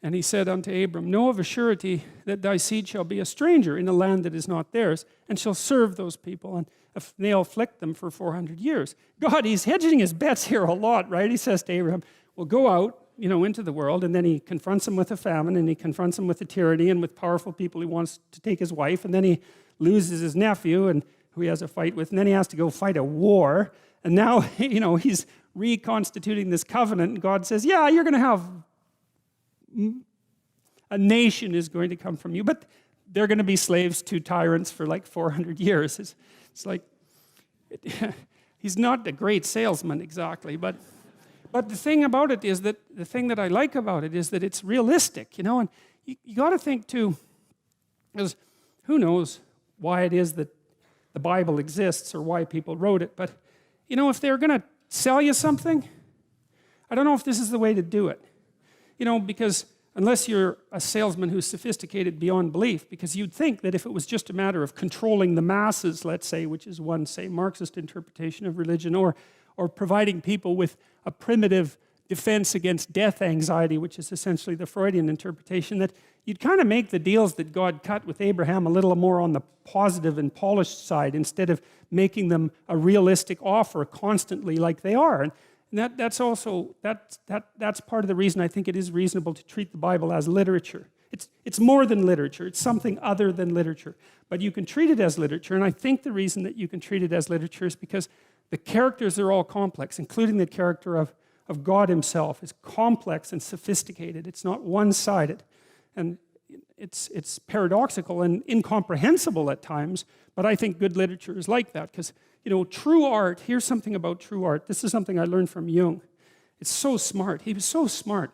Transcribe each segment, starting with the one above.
And he said unto Abram, know of a surety that thy seed shall be a stranger in a land that is not theirs, and shall serve those people, and they'll afflict them for 400 years. God, he's hedging his bets here a lot, right? He says to Abraham, well, go out, into the world, and then he confronts him with a famine, and he confronts him with a tyranny, and with powerful people he wants to take his wife, and then he loses his nephew, and who he has a fight with, and then he has to go fight a war, and now, he's reconstituting this covenant, and God says, yeah, you're going to have a nation is going to come from you, but they're going to be slaves to tyrants for like 400 years. It's like, he's not a great salesman exactly, but the thing about it is that, the thing that I like about it is that it's realistic, and you got to think too, because who knows why it is that the Bible exists or why people wrote it, but if they're going to sell you something, I don't know if this is the way to do it. Because unless you're a salesman who's sophisticated beyond belief, because you'd think that if it was just a matter of controlling the masses, let's say, which is one, say, Marxist interpretation of religion, or providing people with a primitive defense against death anxiety, which is essentially the Freudian interpretation, that you'd kind of make the deals that God cut with Abraham a little more on the positive and polished side, instead of making them a realistic offer constantly like they are. And that's part of the reason I think it is reasonable to treat the Bible as literature. It's more than literature. It's something other than literature. But you can treat it as literature, and I think the reason that you can treat it as literature is because the characters are all complex, including the character of God himself is complex and sophisticated. It's not one-sided. And it's paradoxical and incomprehensible at times, but I think good literature is like that, because true art, here's something about true art. This is something I learned from Jung. It's so smart. He was so smart.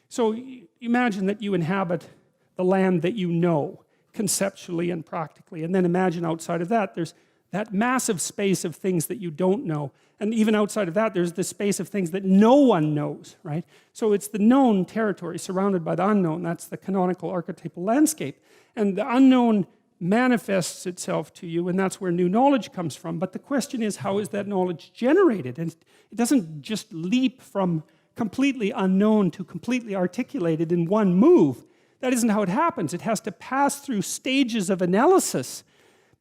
So imagine that you inhabit the land that you know, conceptually and practically, and then imagine outside of that, there's that massive space of things that you don't know. And even outside of that, there's the space of things that no one knows, right? So it's the known territory surrounded by the unknown. That's the canonical archetypal landscape. And the unknown manifests itself to you, and that's where new knowledge comes from. But the question is, how is that knowledge generated? And it doesn't just leap from completely unknown to completely articulated in one move. That isn't how it happens. It has to pass through stages of analysis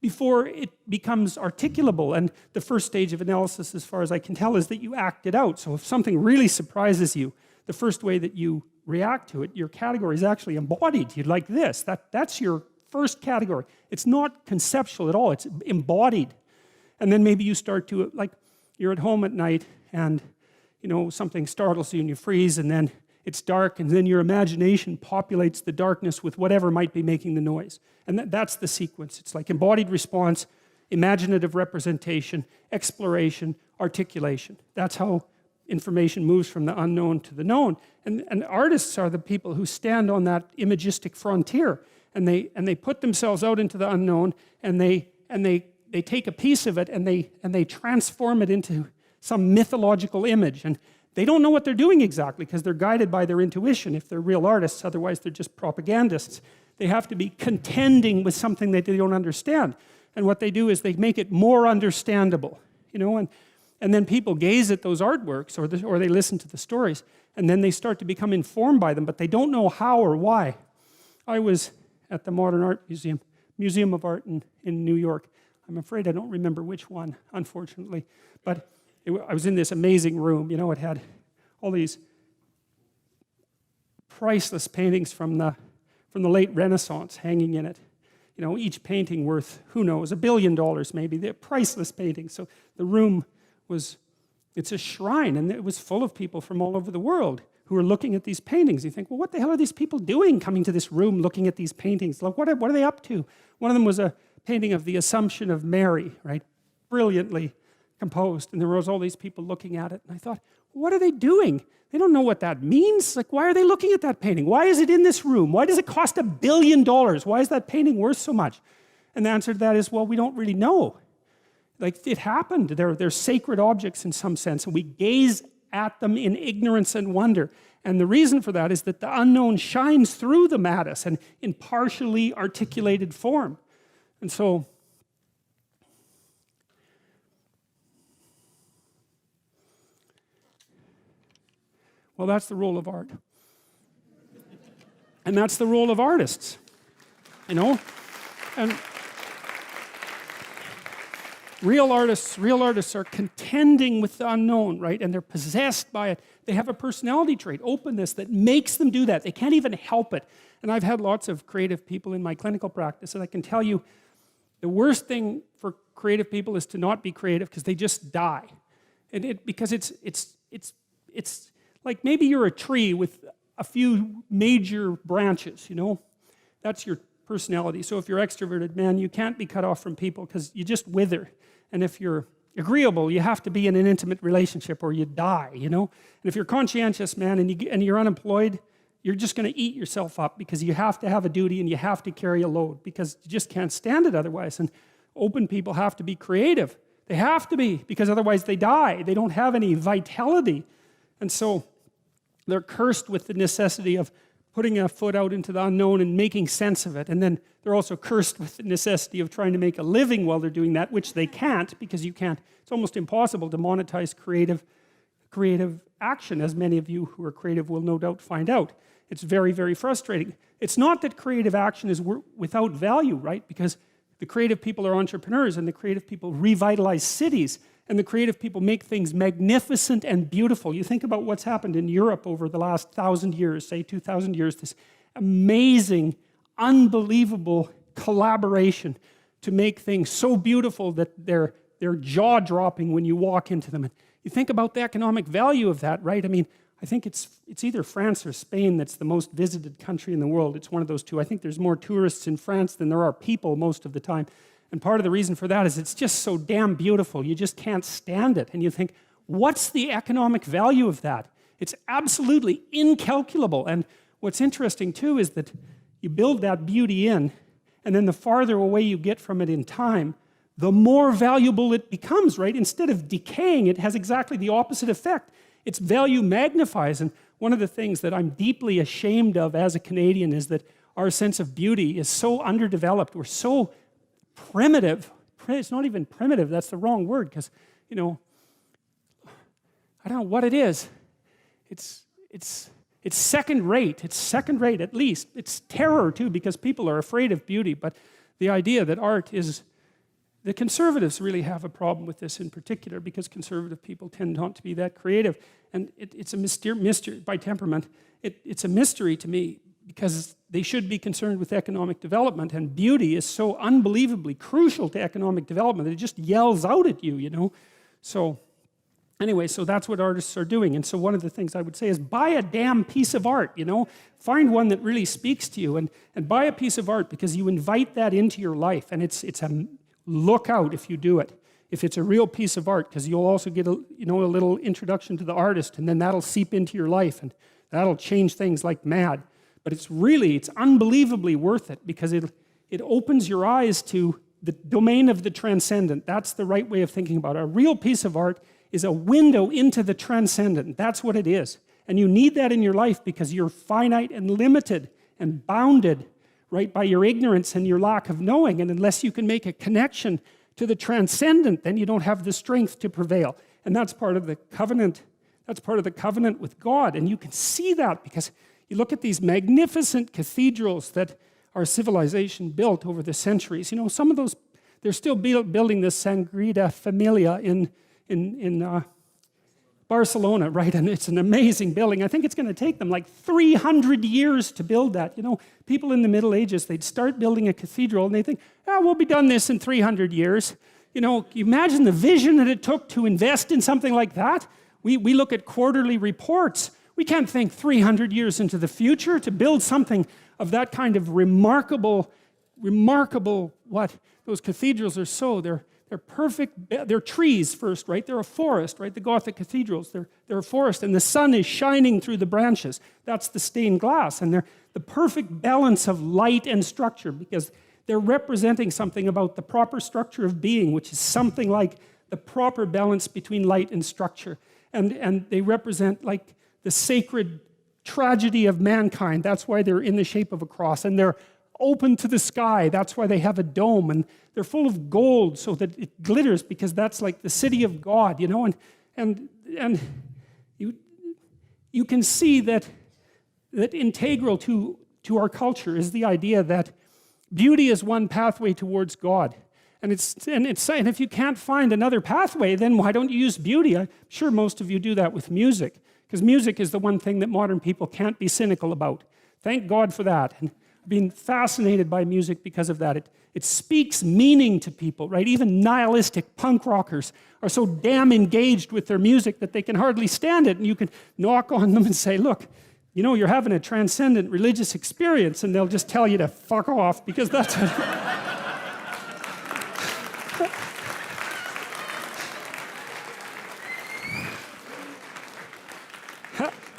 before it becomes articulable. And the first stage of analysis, as far as I can tell, is that you act it out. So if something really surprises you, the first way that you react to it, your category is actually embodied. You'd like this. That's your first category. It's not conceptual at all. It's embodied. And then maybe you start to, like, you're at home at night and something startles you and you freeze, and then it's dark, and then your imagination populates the darkness with whatever might be making the noise. And that's the sequence. It's like embodied response, imaginative representation, exploration, articulation. That's how information moves from the unknown to the known. And artists are the people who stand on that imagistic frontier, and they put themselves out into the unknown, and they take a piece of it and they transform it into some mythological image. And they don't know what they're doing exactly, because they're guided by their intuition if they're real artists. Otherwise, they're just propagandists. They have to be contending with something that they don't understand. And what they do is they make it more understandable, and then people gaze at those artworks, or they listen to the stories, and then they start to become informed by them, but they don't know how or why. I was at the Modern Art Museum of Art in New York. I'm afraid I don't remember which one, unfortunately, but I was in this amazing room. It had all these priceless paintings from the late Renaissance hanging in it. Each painting worth, who knows, $1 billion maybe. They're priceless paintings. So the room it's a shrine, and it was full of people from all over the world who were looking at these paintings. You think, well, what the hell are these people doing coming to this room looking at these paintings? Like, what are they up to? One of them was a painting of the Assumption of Mary, right? Brilliantly composed, and there was all these people looking at it, and I thought, what are they doing? They don't know what that means. Like, why are they looking at that painting? Why is it in this room? Why does it cost $1 billion? Why is that painting worth so much? And the answer to that is, well, we don't really know. Like, it happened. They're sacred objects in some sense, and we gaze at them in ignorance and wonder. And the reason for that is that the unknown shines through them at us and in partially articulated form. And so, well, that's the role of art. And that's the role of artists, you know? And real artists are contending with the unknown, right? And they're possessed by it. They have a personality trait, openness, that makes them do that. They can't even help it. And I've had lots of creative people in my clinical practice, and I can tell you the worst thing for creative people is to not be creative because they just die. And because it's like maybe you're a tree with a few major branches, you know? That's your personality. So if you're extroverted, man, you can't be cut off from people because you just wither. And if you're agreeable, you have to be in an intimate relationship or you die, you know? And if you're conscientious, man, and you're unemployed, you're just going to eat yourself up because you have to have a duty and you have to carry a load because you just can't stand it otherwise. And open people have to be creative. They have to be because otherwise they die. They don't have any vitality. And so they're cursed with the necessity of putting a foot out into the unknown and making sense of it. And then they're also cursed with the necessity of trying to make a living while they're doing that, which they can't because you can't. It's almost impossible to monetize creative action, as many of you who are creative will no doubt find out. It's very, very frustrating. It's not that creative action is without value, right? Because the creative people are entrepreneurs and the creative people revitalize cities and the creative people make things magnificent and beautiful. You think about what's happened in Europe over the last 1,000 years, say 2,000 years, this amazing, unbelievable collaboration to make things so beautiful that they're jaw-dropping when you walk into them. And you think about the economic value of that, right? I mean, I think it's either France or Spain that's the most visited country in the world. It's one of those two. I think there's more tourists in France than there are people most of the time. And part of the reason for that is it's just so damn beautiful. You just can't stand it. And you think, what's the economic value of that? It's absolutely incalculable. And what's interesting too is that you build that beauty in, and then the farther away you get from it in time, the more valuable it becomes, right? Instead of decaying, it has exactly the opposite effect. Its value magnifies. And one of the things that I'm deeply ashamed of as a Canadian is that our sense of beauty is so underdeveloped. We're so primitive. It's not even primitive, that's the wrong word, because, you know, I don't know what it is. It's second rate. It's second rate at least. It's terror too, because people are afraid of beauty. But the idea that art is, the conservatives really have a problem with this in particular because conservative people tend not to be that creative. And it's a mystery by temperament. It's a mystery to me because they should be concerned with economic development, and beauty is so unbelievably crucial to economic development that it just yells out at you, you know? So anyway, so that's what artists are doing. And so one of the things I would say is buy a damn piece of art, you know? Find one that really speaks to you and buy a piece of art because you invite that into your life, and it's a look out if you do it. If it's a real piece of art, because you'll also get a little introduction to the artist, and then that'll seep into your life, and that'll change things like mad. But it's unbelievably worth it because it opens your eyes to the domain of the transcendent. That's the right way of thinking about it. A real piece of art is a window into the transcendent. That's what it is. And you need that in your life because you're finite and limited and bounded, right, by your ignorance and your lack of knowing. And unless you can make a connection to the transcendent, then you don't have the strength to prevail. And that's part of the covenant. That's part of the covenant with God. And you can see that because you look at these magnificent cathedrals that our civilization built over the centuries. You know, some of those, they're still building this Sagrada Familia in Barcelona, right? And it's an amazing building. I think it's going to take them like 300 years to build that. You know, people in the Middle Ages, they'd start building a cathedral and they think, we'll be done this in 300 years. You know, you imagine the vision that it took to invest in something like that. We look at quarterly reports. We can't think 300 years into the future to build something of that kind of remarkable, what? Those cathedrals are so, they're perfect, they're trees first, right? They're a forest, right? The Gothic cathedrals, they're a forest, and the sun is shining through the branches. That's the stained glass, and they're the perfect balance of light and structure because they're representing something about the proper structure of being, which is something like the proper balance between light and structure. And they represent like the sacred tragedy of mankind. That's why they're in the shape of a cross. And they're open to the sky. That's why they have a dome. And they're full of gold so that it glitters because that's like the city of God, you know? And you can see that integral to to our culture is the idea that beauty is one pathway towards God. And if you can't find another pathway, then why don't you use beauty? I'm sure most of you do that with music, because music is the one thing that modern people can't be cynical about. Thank God for that. And I've been fascinated by music because of that. It speaks meaning to people, right? Even nihilistic punk rockers are so damn engaged with their music that they can hardly stand it. And you can knock on them and say, look, you know, you're having a transcendent religious experience, and they'll just tell you to fuck off, because that's what...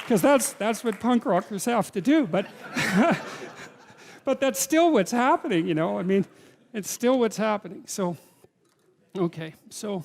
Because that's what punk rockers have to do, but but that's still what's happening, you know. I mean, it's still what's happening. So, okay, so